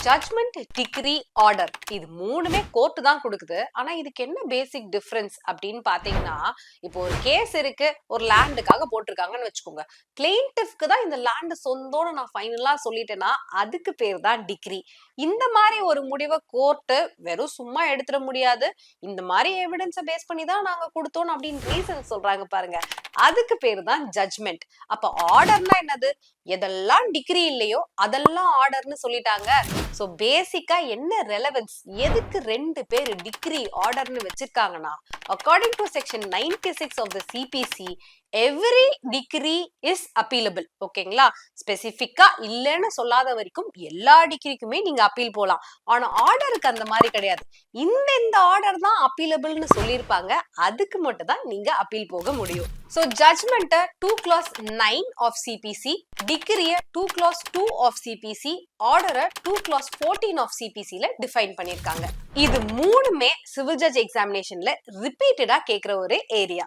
Judgement, degree, order இது மூணுமே court தான் கொடுக்குது. ஆனா இதுக்கு என்ன பேசிக் டிஃபரன்ஸ் அப்படின்னு பாத்தீங்கன்னா, இப்போ ஒரு கேஸ் இருக்கு, ஒரு லேண்டுக்காக போட்டிருக்காங்கன்னு வச்சுக்கோங்க. பிளெயின்டிஃப்க்கு தான் இந்த லேண்ட் சொந்தம்னு நான் ஃபைனலா சொல்லிட்டேன்னா அதுக்கு பேர் தான் டிகிரி. இந்த மாதிரி ஒரு முடிவை கோர்ட்டு வெறும் சும்மா எடுத்துட முடியாது. இந்த மாதிரி எவிடன்ஸை பேஸ் பண்ணி தான் நாங்க கொடுத்தோம் அப்படின்னு ரீசன் சொல்றாங்க பாருங்க, அதுக்கு பேர் தான் ஜட்மெண்ட். அப்ப ஆர்டர்னா என்னது? எதெல்லாம் டிகிரி இல்லையோ அதெல்லாம் ஆர்டர்னு சொல்லிட்டாங்க. சோ பேசிக்கா என்ன ரெலவன்ஸ், எதுக்கு ரெண்டு பேர் டிகிரி ஆர்டர்னு வச்சிருக்காங்கன்னா, according to section 96 of the CPC every degree is appealable. ஓகேங்களா? ஸ்பெசிபிக்கா இல்லைன்னு சொல்லாத வரைக்கும் எல்லா டிகிரிக்குமே நீங்க அப்பீல் போலாம். ஆனா ஆர்டருக்கு அந்த மாதிரி கிடையாது. இந்த ஆர்டர் தான் அப்பீலபிள்னு சொல்லியிருப்பாங்க, அதுக்கு மட்டும் தான் நீங்க அப்பீல் போக முடியும். சோ ஜட்மெண்ட்டை 2 clause 9 ஆஃப் சிபிசி, டிகிரியை 2 clause 2 ஆஃப் சிபிசி, ஆர்டரை 2 clause 14 ஆஃப் சிபிசில டிஃபைன் பண்ணிருக்காங்க. இது மூணுமே சிவில் ஜட்ஜ் எக்ஸாமினேஷன்ல ரிப்பீட்டடா கேட்கிற ஒரு ஏரியா.